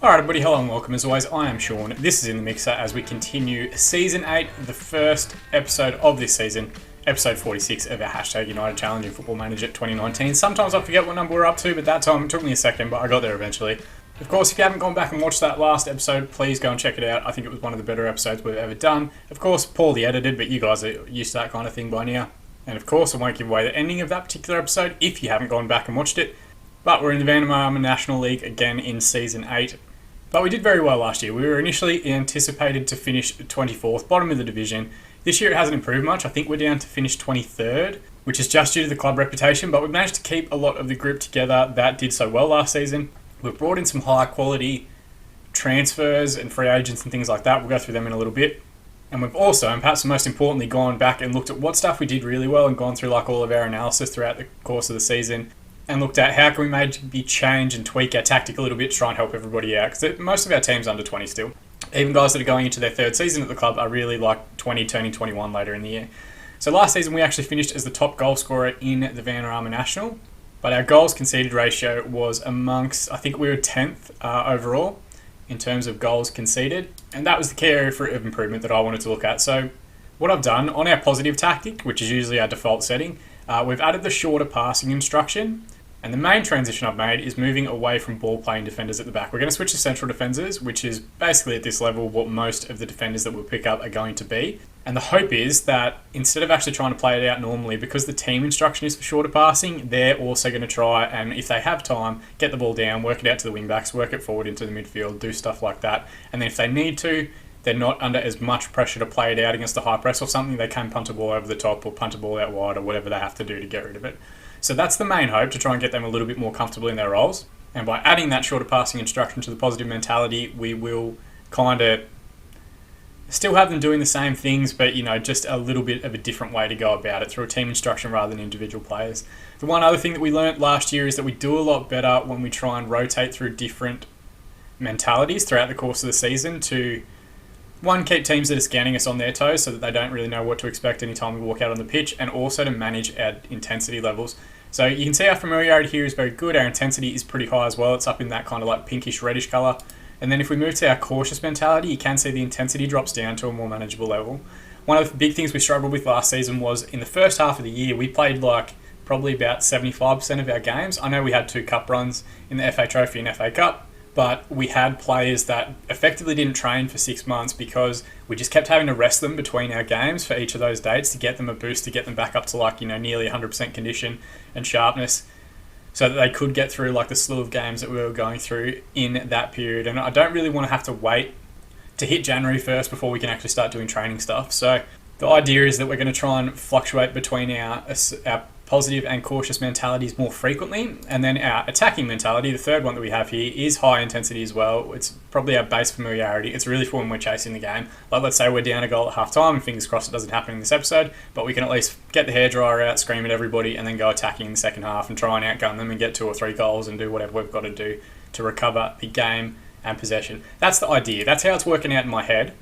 Alright everybody, hello and welcome. As always, I am Sean. This is In The Mixer as we continue Season 8, the first episode of this season, episode 46 of our Hashtag United Challenge in Football Manager 2019. Sometimes I forget what number we're up to, but that time it took me a second, but I got there eventually. Of course, if you haven't gone back and watched that last episode, please go and check it out. I think it was one of the better episodes we've ever done. Of course, poorly edited, but you guys are used to that kind of thing by now. And of course, I won't give away the ending of that particular episode if you haven't gone back and watched it. But we're in the FM19 National League again in Season 8. But we did very well last year. We were initially anticipated to finish 24th, bottom of the division. This year it hasn't improved much. I think we're down to finish 23rd, which is just due to the club reputation, but we've managed to keep a lot of the group together that did so well last season. We've brought in some high quality transfers and free agents and things like that. We'll go through them in a little bit. And we've also, and perhaps most importantly, gone back and looked at what stuff we did really well and gone through like all of our analysis throughout the course of the season and looked at how can we maybe change and tweak our tactic a little bit to try and help everybody out. Because most of our team's under 20 still. Even guys that are going into their third season at the club are really like 20, turning 21 later in the year. So last season we actually finished as the top goal scorer in the Vanarama National. But our goals conceded ratio was amongst, I think we were 10th overall in terms of goals conceded. And that was the key area of improvement that I wanted to look at. So what I've done on our positive tactic, which is usually our default setting, we've added the shorter passing instruction. And the main transition I've made is moving away from ball-playing defenders at the back. We're going to switch to central defenders, which is basically at this level what most of the defenders that we'll pick up are going to be. And the hope is that instead of actually trying to play it out normally, because the team instruction is for shorter passing, they're also going to try and, if they have time, get the ball down, work it out to the wing-backs, work it forward into the midfield, do stuff like that. And then if they need to, they're not under as much pressure to play it out against the high press or something, they can punt a ball over the top or punt a ball out wide or whatever they have to do to get rid of it. So that's the main hope, to try and get them a little bit more comfortable in their roles. And by adding that shorter passing instruction to the positive mentality, we will kind of still have them doing the same things, but just a little bit of a different way to go about it through a team instruction rather than individual players. The one other thing that we learnt last year is that we do a lot better when we try and rotate through different mentalities throughout the course of the season to, one, keep teams that are scanning us on their toes so that they don't really know what to expect anytime we walk out on the pitch, and also to manage our intensity levels. So you can see our familiarity here is very good. Our intensity is pretty high as well. It's up in that kind of like pinkish reddish colour. And then if we move to our cautious mentality, you can see the intensity drops down to a more manageable level. One of the big things we struggled with last season was in the first half of the year, we played like probably about 75% of our games. I know we had 2 cup runs in the FA Trophy and FA Cup, but we had players that effectively didn't train for 6 months because we just kept having to rest them between our games for each of those dates to get them a boost, to get them back up to like, nearly 100% condition and sharpness so that they could get through like the slew of games that we were going through in that period. And I don't really want to have to wait to hit January 1st before we can actually start doing training stuff. So the idea is that we're going to try and fluctuate between our positive and cautious mentalities more frequently, and then our attacking mentality, the third one that we have here, is high intensity as well. It's probably our base familiarity. It's really for when we're chasing the game. Like let's say we're down a goal at half time, and fingers crossed it doesn't happen in this episode, but we can at least get the hairdryer out, scream at everybody, and then go attacking in the second half and try and outgun them and get 2 or 3 goals and do whatever we've got to do to recover the game and possession. That's the idea. That's how it's working out in my head.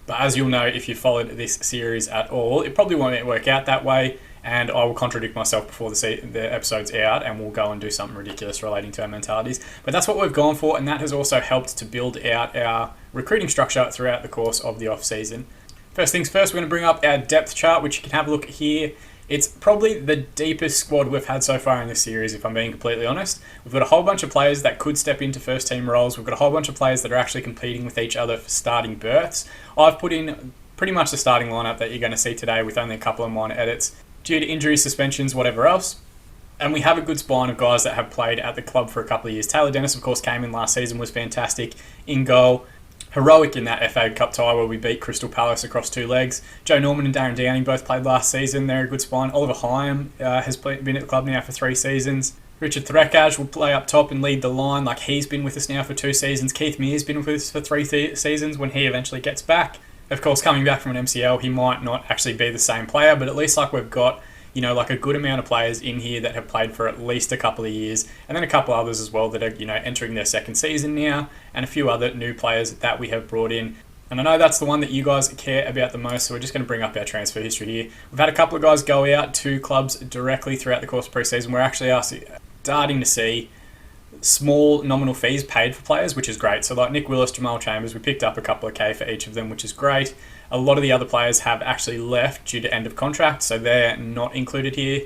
But as you'll know, if you've followed this series at all, it probably won't work out that way. And I will contradict myself before the episode's out, and we'll go and do something ridiculous relating to our mentalities. But that's what we've gone for, and that has also helped to build out our recruiting structure throughout the course of the off-season. First things first, we're going to bring up our depth chart, which you can have a look at here. It's probably the deepest squad we've had so far in this series, if I'm being completely honest. We've got a whole bunch of players that could step into first-team roles. We've got a whole bunch of players that are actually competing with each other for starting berths. I've put in pretty much the starting lineup that you're going to see today with only a couple of minor edits due to injuries, suspensions, whatever else. And we have a good spine of guys that have played at the club for a couple of years. Taylor Dennis, of course, came in last season, was fantastic in goal. Heroic in that FA Cup tie where we beat Crystal Palace across 2 legs. Joe Norman and Darren Downing both played last season. They're a good spine. Oliver Hyam has been at the club now for 3 seasons. Richard Threkaj will play up top and lead the line like he's been with us now for 2 seasons. Keith Mears been with us for 3 seasons when he eventually gets back. Of course, coming back from an MCL, he might not actually be the same player, but at least like we've got, like a good amount of players in here that have played for at least a couple of years, and then a couple others as well that are, entering their second season now, and a few other new players that we have brought in. And I know that's the one that you guys care about the most, so we're just going to bring up our transfer history here. We've had a couple of guys go out to clubs directly throughout the course of pre-season. We're actually starting to see small nominal fees paid for players, which is great. So like Nick Willis, Jamal Chambers, we picked up a couple of K for each of them, which is great. A lot of the other players have actually left due to end of contract, so they're not included here.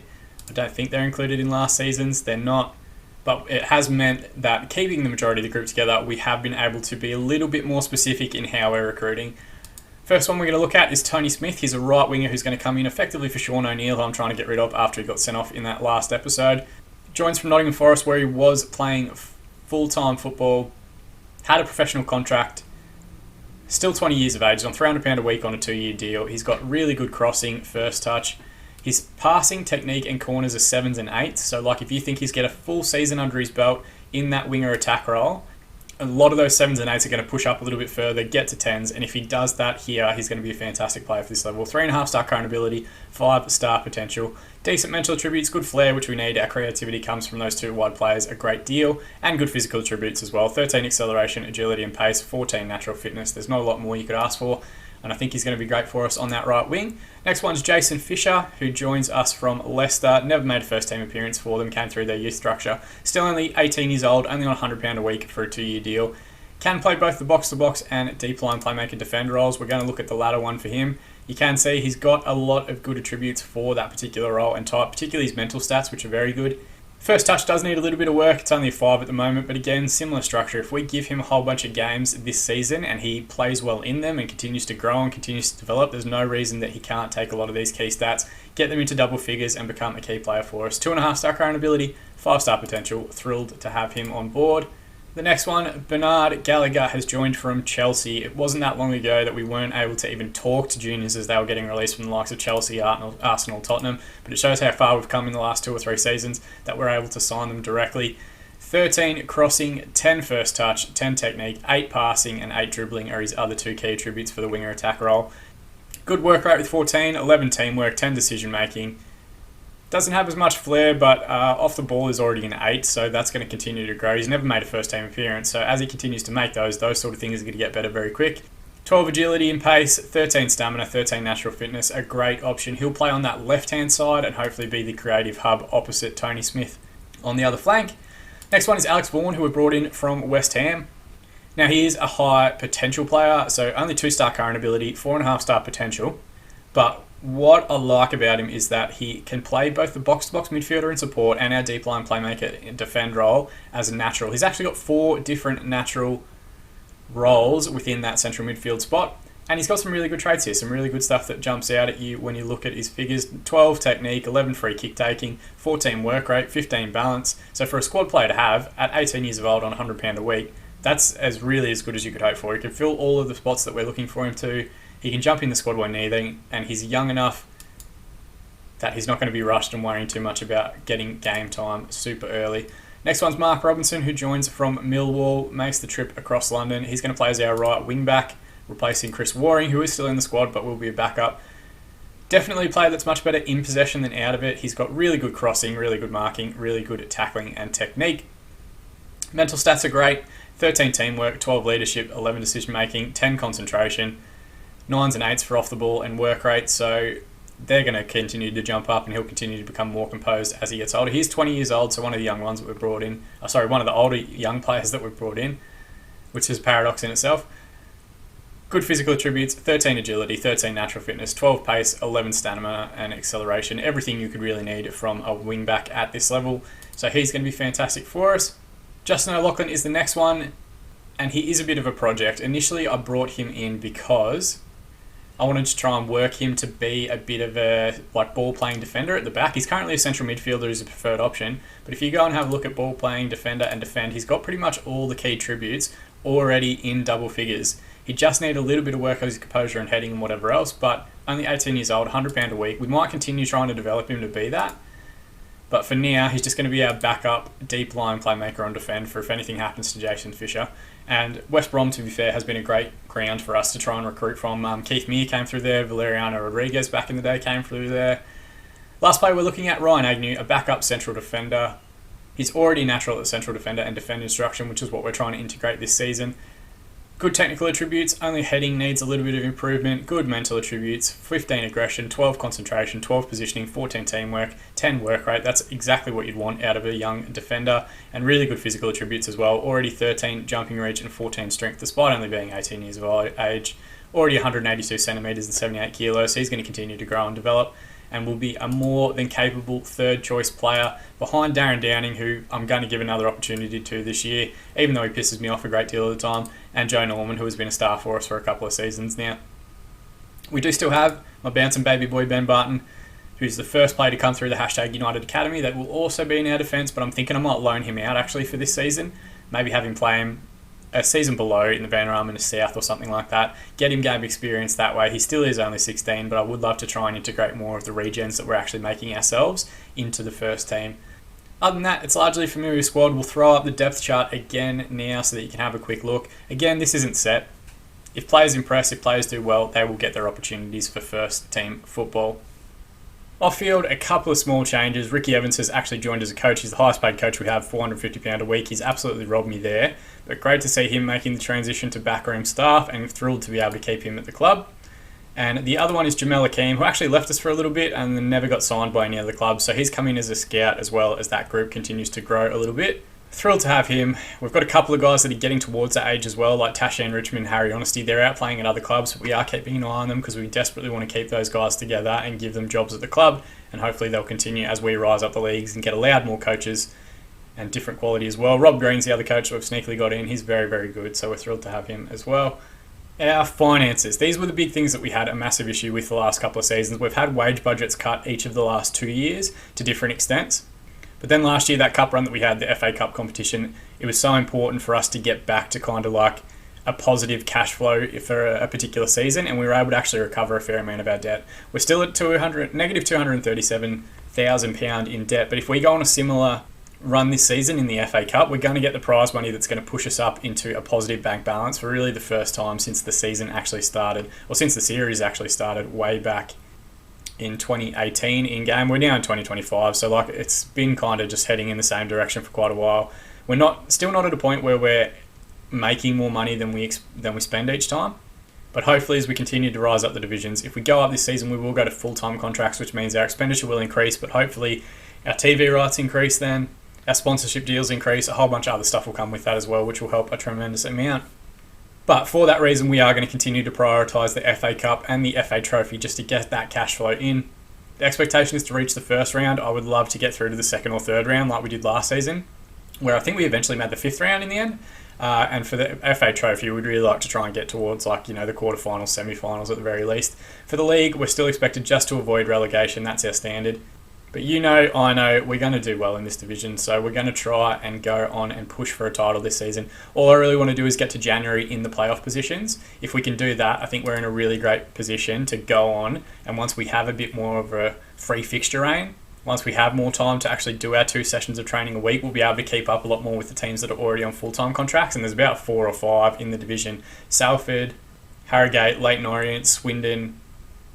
I don't think they're included in last season's. They're not. But it has meant that keeping the majority of the group together, we have been able to be a little bit more specific in how we're recruiting. First one we're going to look at is Tony Smith. He's a right winger who's going to come in effectively for Sean O'Neill, who I'm trying to get rid of after he got sent off in that last episode. Joins from Nottingham Forest, where he was playing full-time football, had a professional contract, still 20 years of age, he's on £300 a week on a 2-year deal. He's got really good crossing, first touch. His passing technique and corners are 7s and 8s. So like if you think he's get a full season under his belt in that winger attack role, a lot of those 7s and 8s are going to push up a little bit further, get to 10s, and if he does that here, he's going to be a fantastic player for this level. 3.5-star current ability, 5-star potential, decent mental attributes, good flair, which we need. Our creativity comes from those two wide players a great deal, and good physical attributes as well. 13 acceleration, agility and pace, 14 natural fitness. There's not a lot more you could ask for, and I think he's going to be great for us on that right wing. Next one's Jason Fisher, who joins us from Leicester. Never made a first-team appearance for them, came through their youth structure. Still only 18 years old, only on £100 a week for a 2-year deal. Can play both the box-to-box and deep-line playmaker defender roles. We're going to look at the latter one for him. You can see he's got a lot of good attributes for that particular role and type, particularly his mental stats, which are very good. First touch does need a little bit of work. It's only a 5 at the moment, but again, similar structure. If we give him a whole bunch of games this season and he plays well in them and continues to grow and continues to develop, there's no reason that he can't take a lot of these key stats, get them into double figures and become a key player for us. 2.5-star current ability, 5-star potential. Thrilled to have him on board. The next one, Bernard Gallagher has joined from Chelsea. It wasn't that long ago that we weren't able to even talk to juniors as they were getting released from the likes of Chelsea, Arsenal, Tottenham, but it shows how far we've come in the last 2 or 3 seasons that we're able to sign them directly. 13 crossing, 10 first touch, 10 technique, 8 passing and 8 dribbling are his other 2 key attributes for the winger attack role. Good work rate with 14, 11 teamwork, 10 decision making. Doesn't have as much flair, but off the ball is already an 8, so that's going to continue to grow. He's never made a first-team appearance, so as he continues to make those sort of things are going to get better very quick. 12 agility and pace, 13 stamina, 13 natural fitness, a great option. He'll play on that left-hand side and hopefully be the creative hub opposite Tony Smith on the other flank. Next one is Alex Vaughan, who we brought in from West Ham. Now, he is a high potential player, so only 2-star current ability, 4.5-star potential, but what I like about him is that he can play both the box-to-box midfielder and support and our deep line playmaker in defend role as a natural. He's actually got 4 different natural roles within that central midfield spot, and he's got some really good traits here, some really good stuff that jumps out at you when you look at his figures. 12 technique, 11 free kick taking, 14 work rate, 15 balance. So for a squad player to have at 18 years of old on £100 a week, that's as good as you could hope for. He can fill all of the spots that we're looking for him to. He can jump in the squad when needed, and he's young enough that he's not going to be rushed and worrying too much about getting game time super early. Next one's Mark Robinson, who joins from Millwall, makes the trip across London. He's going to play as our right wing back, replacing Chris Waring, who is still in the squad but will be a backup. Definitely a player that's much better in possession than out of it. He's got really good crossing, really good marking, really good tackling and technique. Mental stats are great. 13 teamwork, 12 leadership, 11 decision making, 10 concentration, 9s and 8s for off the ball and work rate, so they're going to continue to jump up and he'll continue to become more composed as he gets older. He's 20 years old, so one of the young ones that we've brought in, one of the older young players that we've brought in, which is a paradox in itself. Good physical attributes, 13 agility, 13 natural fitness, 12 pace, 11 stamina and acceleration, everything you could really need from a wing back at this level, so he's going to be fantastic for us. Justin O'Loughlin is the next one, and he is a bit of a project. Initially I brought him in because I wanted to try and work him to be a bit of a ball-playing defender at the back. He's currently a central midfielder who's a preferred option, but if you go and have a look at ball-playing defender and defend, he's got pretty much all the key attributes already in double figures. He just needs a little bit of work on his composure and heading and whatever else, but only 18 years old, £100 a week. We might continue trying to develop him to be that, but for now, he's just going to be our backup deep line playmaker on defend for if anything happens to Jason Fisher. And West Brom, to be fair, has been a great ground for us to try and recruit from. Keith Mears came through there. Valeriano Rodriguez back in the day came through there. Last player we're looking at, Ryan Agnew, a backup central defender. He's already natural at central defender and defend instruction, which is what we're trying to integrate this season. Good technical attributes, only heading needs a little bit of improvement. Good mental attributes, 15 aggression, 12 concentration, 12 positioning, 14 teamwork, 10 work rate. That's exactly what you'd want out of a young defender. And really good physical attributes as well. Already 13 jumping reach and 14 strength, despite only being 18 years of age. Already 182 centimetres and 78 kilos, so he's going to continue to grow and develop, and will be a more than capable third choice player behind Darren Downing, who I'm going to give another opportunity to this year, even though he pisses me off a great deal of the time, and Joe Norman, who has been a star for us for a couple of seasons now. We do still have my bouncing baby boy Ben Barton, who's the first player to come through the #United Academy. That will also be in our defence, but I'm thinking I might loan him out actually for this season. Maybe have him play him a season below in the Vanarama in the South or something like that. Get him game experience that way. He still is only 16, but I would love to try and integrate more of the regens that we're actually making ourselves into the first team. Other than that, it's largely a familiar squad. We'll throw up the depth chart again now so that you can have a quick look. Again, this isn't set. If players impress, if players do well, they will get their opportunities for first team football. Off-field, a couple of small changes. Ricky Evans has actually joined as a coach. He's the highest paid coach we have, £450 a week. He's absolutely robbed me there. But great to see him making the transition to backroom staff, and thrilled to be able to keep him at the club. And the other one is Jamel Akeem, who actually left us for a little bit and then never got signed by any other club. So he's come in as a scout as well as that group continues to grow a little bit. Thrilled to have him. We've got a couple of guys that are getting towards that age as well, like Tashan Richmond, Harry Honesty. They're out playing at other clubs, but we are keeping an eye on them because we desperately want to keep those guys together and give them jobs at the club. And hopefully they'll continue as we rise up the leagues and get allowed more coaches and different quality as well. Rob Green's the other coach that we've sneakily got in. He's very, very good, so we're thrilled to have him as well. Our finances. These were the big things that we had a massive issue with the last couple of seasons. We've had wage budgets cut each of the last 2 years to different extents. But then last year, that cup run that we had, the FA Cup competition, it was so important for us to get back to kind of like a positive cash flow for a particular season, and we were able to actually recover a fair amount of our debt. We're still at negative £237,000 in debt, but if we go on a similar run this season in the FA Cup, we're going to get the prize money that's going to push us up into a positive bank balance for really the first time since the season actually started, or since the series actually started way back in 2018 in game. We're now in 2025, so like it's been kind of just heading in the same direction for quite a while. We're still not at a point where we're making more money than we spend each time, but hopefully as we continue to rise up the divisions, if we go up this season, we will go to full-time contracts, which means our expenditure will increase, but hopefully our TV rights increase then, our sponsorship deals increase, a whole bunch of other stuff will come with that as well, which will help a tremendous amount. But for that reason, we are going to continue to prioritise the FA Cup and the FA Trophy just to get that cash flow in. The expectation is to reach the first round. I would love to get through to the second or third round like we did last season, where I think we eventually made the fifth round in the end. And for the FA Trophy, we'd really like to try and get towards the quarterfinals, semi-finals at the very least. For the league, we're still expected just to avoid relegation. That's our standard. But I know, we're going to do well in this division, so we're going to try and go on and push for a title this season. All I really want to do is get to January in the playoff positions. If we can do that, I think we're in a really great position to go on, and once we have a bit more of a free fixture reign, once we have more time to actually do our 2 sessions of training a week, we'll be able to keep up a lot more with the teams that are already on full-time contracts, and there's about 4 or 5 in the division. Salford, Harrogate, Leyton Orient, Swindon,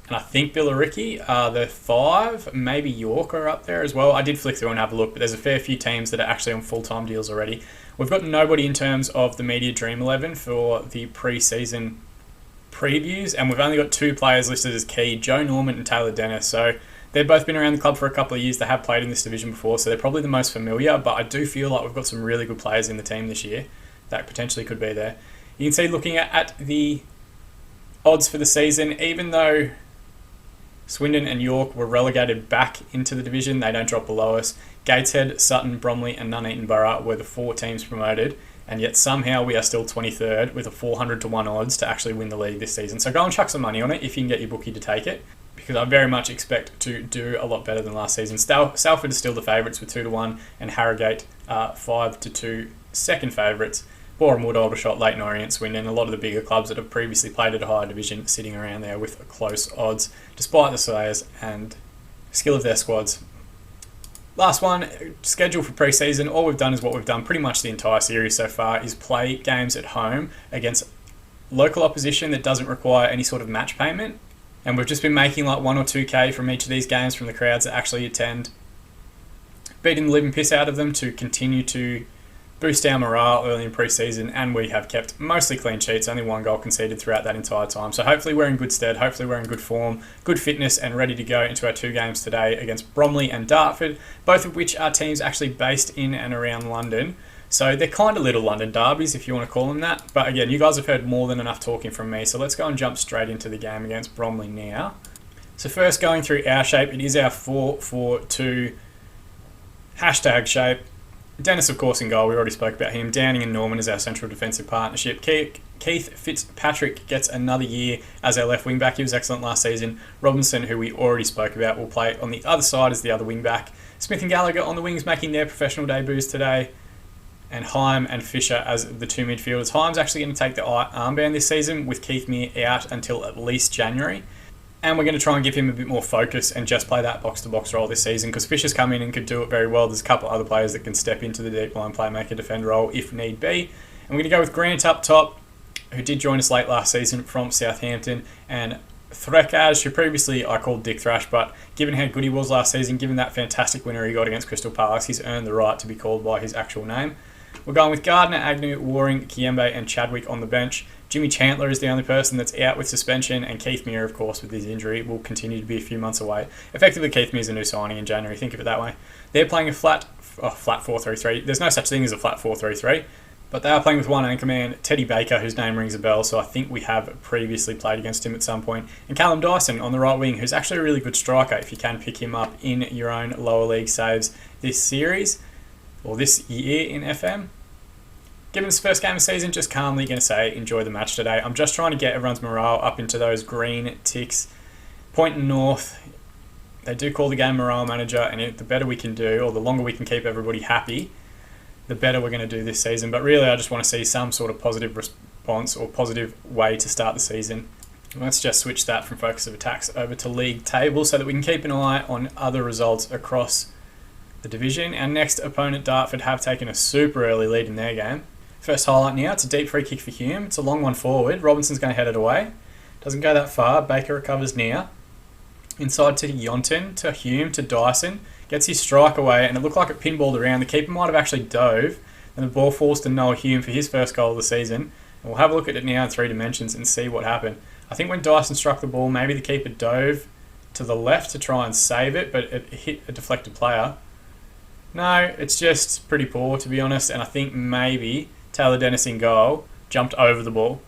and I think Billericay are the 5. Maybe York are up there as well. I did flick through and have a look, but there's a fair few teams that are actually on full-time deals already. We've got nobody in terms of the Media Dream 11 for the pre-season previews, and we've only got 2 players listed as key, Joe Norman and Taylor Dennis. So they've both been around the club for a couple of years. They have played in this division before, so they're probably the most familiar, but I do feel like we've got some really good players in the team this year that potentially could be there. You can see looking at the odds for the season, even though Swindon and York were relegated back into the division, they don't drop below us. Gateshead, Sutton, Bromley and Nuneaton Borough were the 4 teams promoted, and yet somehow we are still 23rd with a 400 to 1 odds to actually win the league this season. So go and chuck some money on it if you can get your bookie to take it, because I very much expect to do a lot better than last season. Salford is still the favourites with 2 to 1, and Harrogate 5 to 2 second favourites. Borehamwood, Aldershot, Leyton Orient, Swindon, a lot of the bigger clubs that have previously played at a higher division sitting around there with close odds, despite the size and skill of their squads. Last one, schedule for pre-season. All we've done is what we've done pretty much the entire series so far, is play games at home against local opposition that doesn't require any sort of match payment. And we've just been making like 1 or 2K from each of these games from the crowds that actually attend, beating the living piss out of them to continue to boost our morale early in pre-season, and we have kept mostly clean sheets, only 1 goal conceded throughout that entire time. So hopefully we're in good stead, hopefully we're in good form, good fitness, and ready to go into our 2 games today against Bromley and Dartford, both of which are teams actually based in and around London. So they're kind of little London derbies, if you want to call them that. But again, you guys have heard more than enough talking from me, so let's go and jump straight into the game against Bromley now. So first, going through our shape, it is our 4-4-2 hashtag shape. Dennis, of course, in goal. We already spoke about him. Downing and Norman is our central defensive partnership. Keith Fitzpatrick gets another year as our left wing back. He was excellent last season. Robinson, who we already spoke about, will play on the other side as the other wing back. Smith and Gallagher on the wings making their professional debuts today. And Heim and Fisher as the 2 midfielders. Heim's actually going to take the armband this season with Keith Mear out until at least January. And we're going to try and give him a bit more focus and just play that box-to-box role this season because Fisher's come in and could do it very well. There's a couple other players that can step into the deep line playmaker defender role if need be. And we're going to go with Grant up top, who did join us late last season from Southampton, and Threkaj, who previously I called Dick Thrash, but given how good he was last season, given that fantastic winner he got against Crystal Palace, he's earned the right to be called by his actual name. We're going with Gardner, Agnew, Waring, Kiembe and Chadwick on the bench. Jimmy Chandler is the only person that's out with suspension, and Keith Mear, of course, with his injury, will continue to be a few months away. Effectively, Keith Mear's a new signing in January, think of it that way. They're playing a flat 4-3-3. There's no such thing as a flat 4-3-3, but they are playing with one anchor man, Teddy Baker, whose name rings a bell, so I think we have previously played against him at some point. And Callum Dyson on the right wing, who's actually a really good striker if you can pick him up in your own lower league saves this series, or this year in FM. Given this first game of the season, just calmly going to say enjoy the match today. I'm just trying to get everyone's morale up into those green ticks. Pointing north, they do call the game morale manager, and the better we can do, or the longer we can keep everybody happy, the better we're going to do this season. But really, I just want to see some sort of positive response or positive way to start the season. Let's just switch that from focus of attacks over to league table so that we can keep an eye on other results across the division. Our next opponent, Dartford, have taken a super early lead in their game. First highlight now, it's a deep free kick for Hume. It's a long one forward. Robinson's going to head it away. Doesn't go that far. Baker recovers now. Inside to Yonton, to Hume, to Dyson. Gets his strike away, and it looked like it pinballed around. The keeper might have actually dove, and the ball falls to Noah Hume for his first goal of the season. And we'll have a look at it now in 3 dimensions and see what happened. I think when Dyson struck the ball, maybe the keeper dove to the left to try and save it, but it hit a deflected player. No, it's just pretty poor, to be honest, and I think maybe Taylor Dennis in goal jumped over the ball.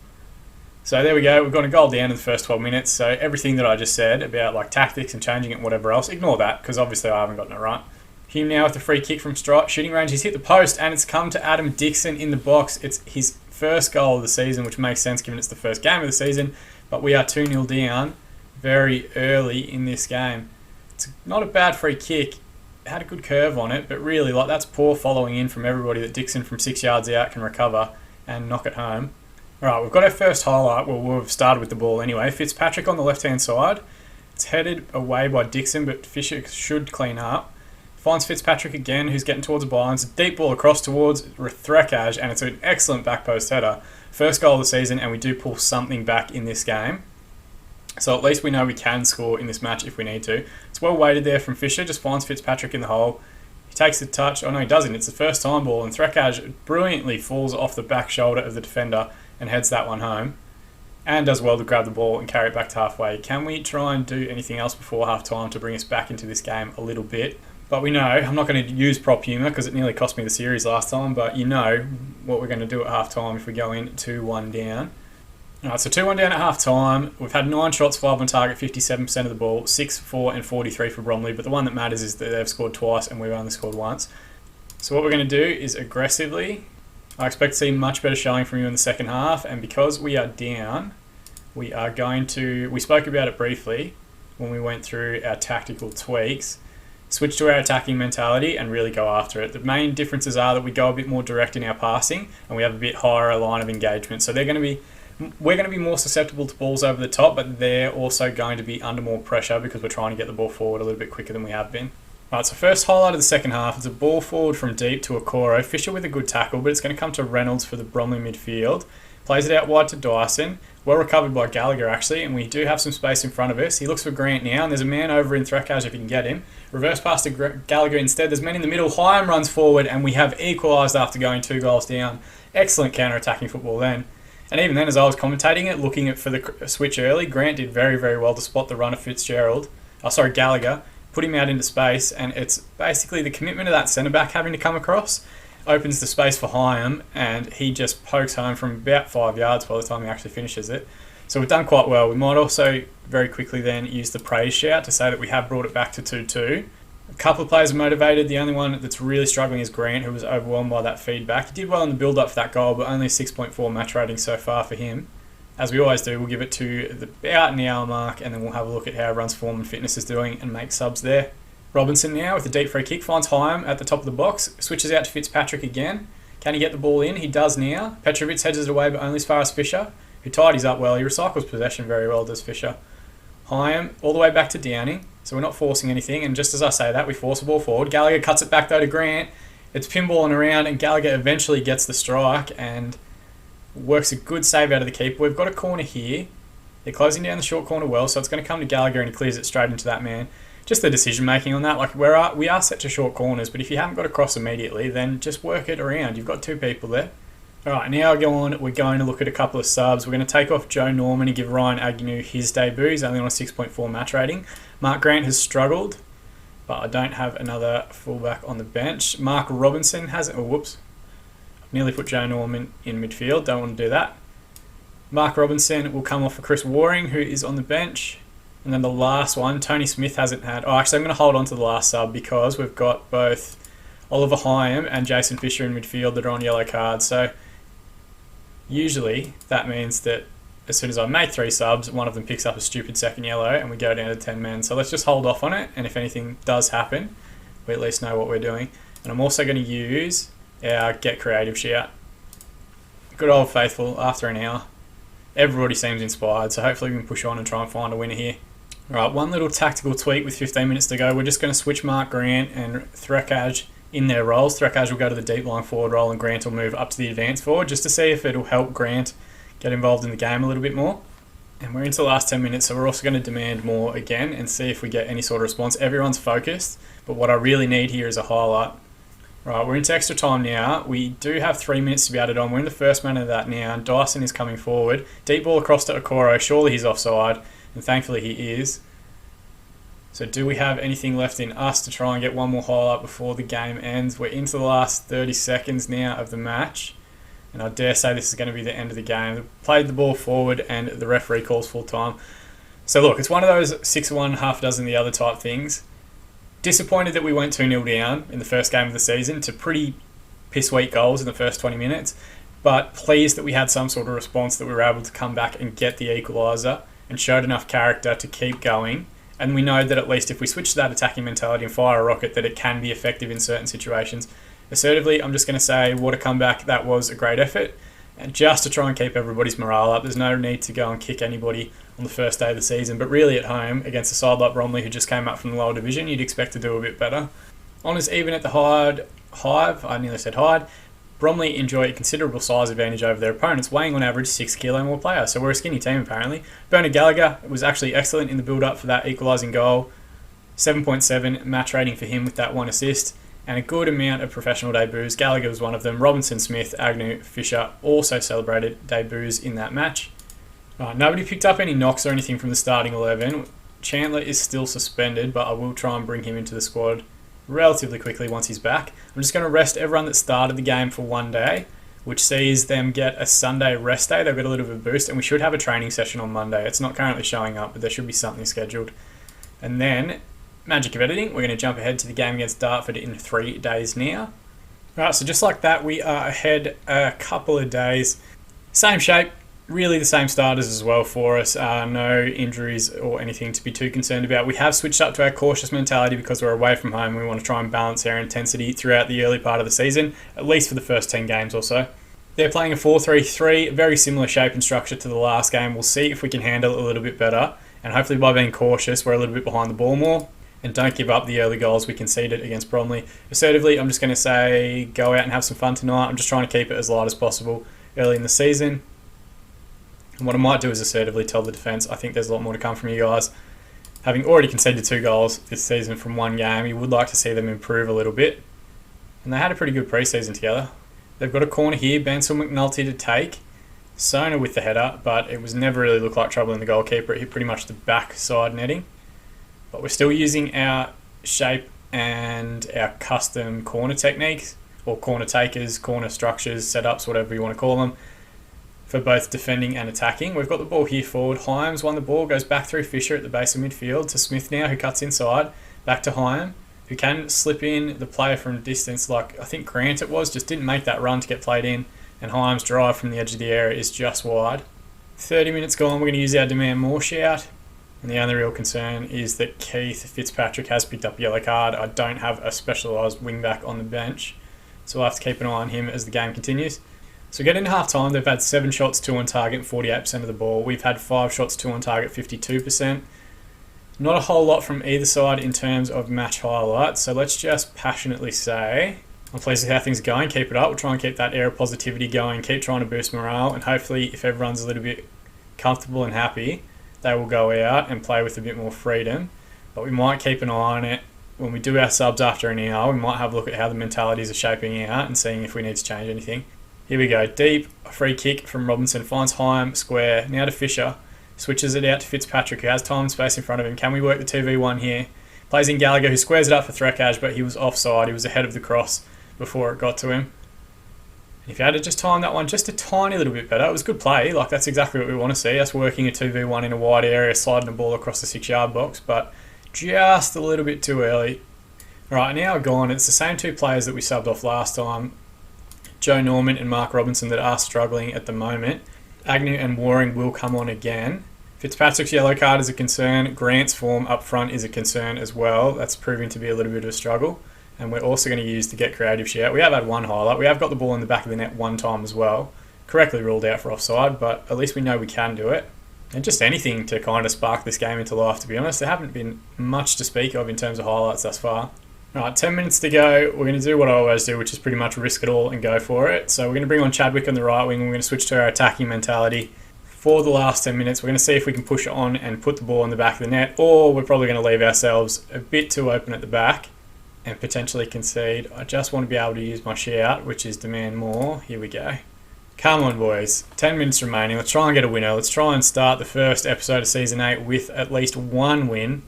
So there we go, we've got a goal down in the first 12 minutes, so everything that I just said about like tactics and changing it and whatever else, ignore that, because obviously I haven't gotten it right. Hume now with the free kick from shooting range, he's hit the post, and it's come to Adam Dixon in the box. It's his first goal of the season, which makes sense given it's the first game of the season, but we are 2-0 down very early in this game. It's not a bad free kick. It had a good curve on it, but really, like, that's poor following in from everybody that Dixon from 6 yards out can recover and knock it home. Alright, we've got our first highlight. Well, we've started with the ball anyway. Fitzpatrick on the left-hand side. It's headed away by Dixon, but Fisher should clean up. Finds Fitzpatrick again, who's getting towards the byline. It's a deep ball across towards Threkaj, and it's an excellent back post header. First goal of the season, and we do pull something back in this game. So at least we know we can score in this match if we need to. It's well weighted there from Fisher, just finds Fitzpatrick in the hole. He takes the touch. Oh no, he doesn't. It's the first time ball, and Threkaj brilliantly falls off the back shoulder of the defender and heads that one home. And does well to grab the ball and carry it back to halfway. Can we try and do anything else before half time to bring us back into this game a little bit? But we know, I'm not going to use prop humour because it nearly cost me the series last time, but you know what we're going to do at half time if we go in 2-1 down. Alright, so 2-1 down at half time. We've had 9 shots, 5 on target, 57% of the ball, 6, 4 and 43 for Bromley, but the one that matters is that they've scored twice and we've only scored once. So what we're going to do is aggressively, I expect to see much better showing from you in the second half, and because we are down, we are going to, we spoke about it briefly when we went through our tactical tweaks, switch to our attacking mentality and really go after it. The main differences are that we go a bit more direct in our passing and we have a bit higher line of engagement. So we're going to be more susceptible to balls over the top, but they're also going to be under more pressure because we're trying to get the ball forward a little bit quicker than we have been. Right, so first highlight of the second half, it's a ball forward from deep to Okoro. Fisher with a good tackle, but it's going to come to Reynolds for the Bromley midfield. Plays it out wide to Dyson. Well recovered by Gallagher, actually, and we do have some space in front of us. He looks for Grant now, and there's a man over in Threckage if he can get him. Reverse pass to Gallagher instead. There's men in the middle. Hyam runs forward, and we have equalised after going 2 goals down. Excellent counter-attacking football then. And even then, as I was commentating it, looking at for the switch early, Grant did very, very well to spot the run of Gallagher, put him out into space, and it's basically the commitment of that centre-back having to come across opens the space for Hyam, and he just pokes home from about 5 yards by the time he actually finishes it. So we've done quite well. We might also very quickly then use the praise shout to say that we have brought it back to 2-2. A couple of players are motivated. The only one that's really struggling is Grant, who was overwhelmed by that feedback. He did well in the build-up for that goal, but only 6.4 match rating so far for him. As we always do, we'll give it to about an hour mark, and then we'll have a look at how everyone's form and fitness is doing and make subs there. Robinson now with a deep free kick finds Hyam at the top of the box, switches out to Fitzpatrick again. Can he get the ball in? He does now. Petrovic heads it away, but only as far as Fisher, who tidies up well. He recycles possession very well, does Fisher. Hyam all the way back to Downing, so we're not forcing anything, and just as I say that, we force the ball forward. Gallagher cuts it back though to Grant. It's pinballing around, and Gallagher eventually gets the strike and works a good save out of the keeper. We've got a corner here. They're closing down the short corner well, so it's going to come to Gallagher, and he clears it straight into that man. Just the decision making on that, like we are set to short corners, but if you haven't got a cross immediately, then just work it around. You've got 2 people there. Alright, now we're going to look at a couple of subs. We're going to take off Joe Norman and give Ryan Agnew his debut. He's only on a 6.4 match rating. Mark Grant has struggled, but I don't have another fullback on the bench. Mark Robinson hasn't. Oh, whoops. Nearly put Joe Norman in midfield. Don't want to do that. Mark Robinson will come off for Chris Waring, who is on the bench. And then the last one, Tony Smith hasn't had... Oh, actually, I'm going to hold on to the last sub because we've got both Oliver Hyam and Jason Fisher in midfield that are on yellow cards. So usually that means that as soon as I make 3 subs, one of them picks up a stupid second yellow and we go down to 10 men. So let's just hold off on it. And if anything does happen, we at least know what we're doing. And I'm also going to use our Get Creative shout. Good old faithful, after an hour. Everybody seems inspired, so hopefully we can push on and try and find a winner here. Right, one little tactical tweak with 15 minutes to go. We're just going to switch Mark Grant and Threckage in their roles. Threckage will go to the deep line forward role and Grant will move up to the advanced forward just to see if it'll help Grant get involved in the game a little bit more. And we're into the last 10 minutes, so we're also going to demand more again and see if we get any sort of response. Everyone's focused, but what I really need here is a highlight. Right, we're into extra time now. We do have 3 minutes to be added on. We're in the first minute of that now. Dyson is coming forward. Deep ball across to Okoro. Surely he's offside, and thankfully he is. So do we have anything left in us to try and get one more highlight before the game ends? We're into the last 30 seconds now of the match, and I dare say this is going to be the end of the game. They played the ball forward, and the referee calls full time. So look, it's one of those 6-1, half dozen the other type things. Disappointed that we went 2-0 down in the first game of the season to pretty piss-weak goals in the first 20 minutes, but pleased that we had some sort of response, that we were able to come back and get the equaliser and showed enough character to keep going. And we know that at least if we switch to that attacking mentality and fire a rocket, that it can be effective in certain situations. Assertively, I'm just going to say, what a comeback. That was a great effort. And just to try and keep everybody's morale up, there's no need to go and kick anybody on the first day of the season, but really at home against a side like Bromley who just came up from the lower division, you'd expect to do a bit better. Honours even at the Hyde. Bromley enjoy a considerable size advantage over their opponents, weighing on average 6 kilo more players, so we're a skinny team apparently. Bernard Gallagher was actually excellent in the build-up for that equalising goal. 7.7 match rating for him with that 1 assist, and a good amount of professional debuts. Gallagher was one of them. Robinson, Smith, Agnew, Fisher also celebrated debuts in that match. Nobody picked up any knocks or anything from the starting 11. Chandler is still suspended, but I will try and bring him into the squad relatively quickly once he's back. I'm just going to rest everyone that started the game for 1 day, which sees them get a Sunday rest day. They'll get a little bit of a boost, and we should have a training session on Monday. It's not currently showing up, but there should be something scheduled. And then, magic of editing, we're going to jump ahead to the game against Dartford in 3 days now. Alright, so just like that, we are ahead a couple of days. Same shape. Really the same starters as well for us. No injuries or anything to be too concerned about. We have switched up to our cautious mentality because we're away from home. We want to try and balance our intensity throughout the early part of the season, at least for the first 10 games or so. They're playing a 4-3-3, very similar shape and structure to the last game. We'll see if we can handle it a little bit better, and hopefully by being cautious, we're a little bit behind the ball more and don't give up the early goals we conceded against Bromley. Assertively, I'm just going to say go out and have some fun tonight. I'm just trying to keep it as light as possible early in the season. And what I might do is assertively tell the defence, I think there's a lot more to come from you guys. Having already conceded 2 goals this season from 1 game, you would like to see them improve a little bit. And they had a pretty good pre-season together. They've got a corner here, Bansal McNulty to take. Sona with the header, but it was never really looked like trouble in the goalkeeper. It hit pretty much the back side netting. But we're still using our shape and our custom corner techniques, or corner takers, corner structures, setups, whatever you want to call them, for both defending and attacking. We've got the ball here forward. Hyams won the ball, goes back through Fisher at the base of midfield to Smith now, who cuts inside. Back to Hyam, who can slip in the player from distance, like I think Grant it was, just didn't make that run to get played in. And Hyam's drive from the edge of the area is just wide. 30 minutes gone, we're going to use our demand more shout. And the only real concern is that Keith Fitzpatrick has picked up a yellow card. I don't have a specialised wing-back on the bench, so we'll have to keep an eye on him as the game continues. So getting into half-time, they've had 7 shots, 2 on target, 48% of the ball. We've had 5 shots, 2 on target, 52%. Not a whole lot from either side in terms of match highlights, so let's just passionately say I'm pleased with how things are going. Keep it up. We'll try and keep that air of positivity going, keep trying to boost morale, and hopefully if everyone's a little bit comfortable and happy, they will go out and play with a bit more freedom. But we might keep an eye on it. When we do our subs after an hour, we might have a look at how the mentalities are shaping out and seeing if we need to change anything. Here we go. Deep, a free kick from Robinson, finds Hyam, square, now to Fisher, switches it out to Fitzpatrick, who has time and space in front of him. Can we work the 2v1 here? Plays in Gallagher, who squares it up for Threckage, but he was offside. He was ahead of the cross before it got to him. If you had to just time that one just a tiny little bit better, it was good play. Like, that's exactly what we want to see. Us working a 2v1 in a wide area, sliding the ball across the 6-yard box, but just a little bit too early. Right, now gone. It's the same 2 players that we subbed off last time, Joe Norman and Mark Robinson, that are struggling at the moment. Agnew and Waring will come on again. Fitzpatrick's yellow card is a concern. Grant's form up front is a concern as well. That's proving to be a little bit of a struggle. And we're also going to use the Get Creative shout. We have had 1 highlight. We have got the ball in the back of the net 1 time as well. Correctly ruled out for offside, but at least we know we can do it. And just anything to kind of spark this game into life, to be honest. There haven't been much to speak of in terms of highlights thus far. Right, 10 minutes to go. We're going to do what I always do, which is pretty much risk it all and go for it. So we're going to bring on Chadwick on the right wing. We're going to switch to our attacking mentality. For the last 10 minutes, we're going to see if we can push it on and put the ball in the back of the net, or we're probably going to leave ourselves a bit too open at the back and potentially concede. I just want to be able to use my shout, which is demand more. Here we go. Come on, boys. 10 minutes remaining. Let's try and get a winner. Let's try and start the first episode of Season 8 with at least 1 win.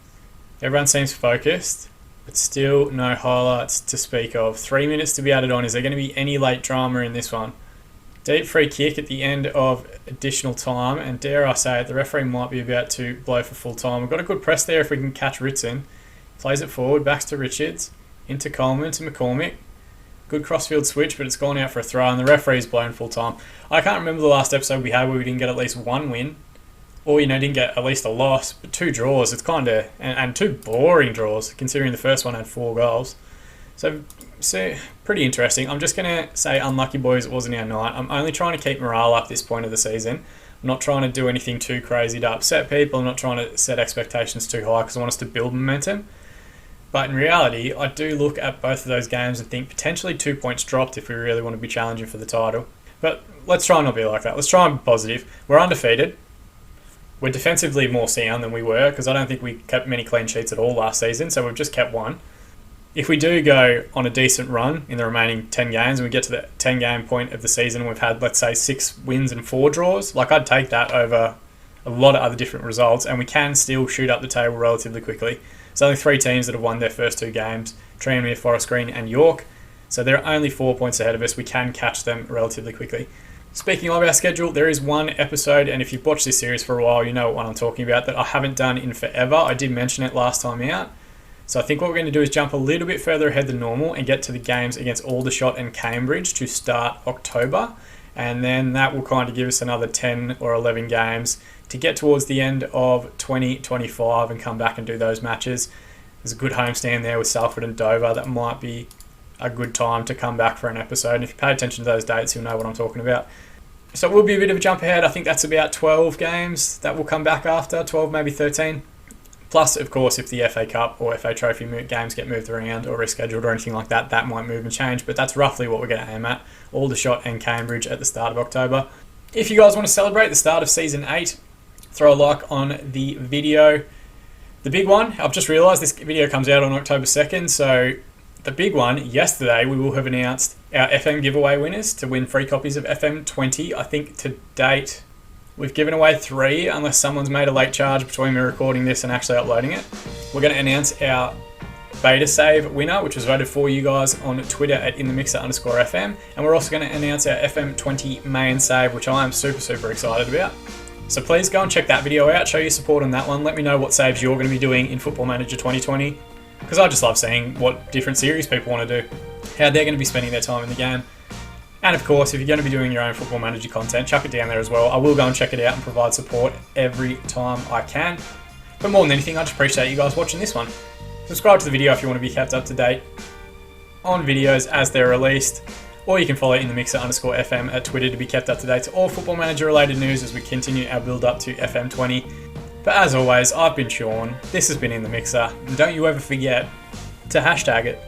Everyone seems focused, but still no highlights to speak of. 3 minutes to be added on. Is there going to be any late drama in this one? Deep free kick at the end of additional time, and dare I say it, the referee might be about to blow for full time. We've got a good press there if we can catch Ritson. Plays it forward, backs to Richards, into Coleman, to McCormick. Good crossfield switch, but it's gone out for a throw, and the referee's blown full time. I can't remember the last episode we had where we didn't get at least 1 win, or, didn't get at least a loss, but 2 draws. It's kind of, and 2 boring draws, considering the first one had 4 goals. So pretty interesting. I'm just going to say unlucky, boys, it wasn't our night. I'm only trying to keep morale up this point of the season. I'm not trying to do anything too crazy to upset people. I'm not trying to set expectations too high because I want us to build momentum. But in reality, I do look at both of those games and think potentially 2 points dropped if we really want to be challenging for the title. But let's try and not be like that. Let's try and be positive. We're undefeated. We're defensively more sound than we were because I don't think we kept many clean sheets at all last season, so we've just kept 1. If we do go on a decent run in the remaining 10 games and we get to the 10-game point of the season and we've had, let's say, 6 wins and 4 draws, I'd take that over a lot of other different results, and we can still shoot up the table relatively quickly. There's only 3 teams that have won their first 2 games, Tranmere, Forest Green and York, so they're only 4 points ahead of us. We can catch them relatively quickly. Speaking of our schedule, there is 1 episode, and if you've watched this series for a while, you know what I'm talking about, that I haven't done in forever. I did mention it last time out. So I think what we're going to do is jump a little bit further ahead than normal and get to the games against Aldershot and Cambridge to start October. And then that will kind of give us another 10 or 11 games to get towards the end of 2025 and come back and do those matches. There's a good homestand there with Salford and Dover. That might be a good time to come back for an episode. And if you pay attention to those dates, you'll know what I'm talking about. So it will be a bit of a jump ahead. I think that's about 12 games that will come back after, 12, maybe 13. Plus, of course, if the FA Cup or FA Trophy games get moved around or rescheduled or anything like that, that might move and change. But that's roughly what we're going to aim at. Aldershot and Cambridge at the start of October. If you guys want to celebrate the start of Season 8, throw a like on the video. The big one, I've just realised this video comes out on October 2nd, so the big one, yesterday we will have announced our FM giveaway winners to win free copies of FM20. I think to date we've given away 3, unless someone's made a late charge between me recording this and actually uploading it. We're going to announce our beta save winner, which was voted for you guys on Twitter at @InTheMixer_FM, and we're also going to announce our FM20 main save, which I am super excited about. So please go and check that video out, show your support on that one. Let me know what saves you're going to be doing in Football Manager 2020, because I just love seeing what different series people want to do, how they're going to be spending their time in the game. And of course, if you're going to be doing your own Football Manager content, chuck it down there as well. I will go and check it out and provide support every time I can. But more than anything, I just appreciate you guys watching this one. Subscribe to the video if you want to be kept up to date on videos as they're released, or you can follow @InTheMixer_FM at Twitter to be kept up to date to all Football Manager related news as we continue our build up to FM20. But as always, I've been Sean, this has been In The Mixer, and don't you ever forget to hashtag it.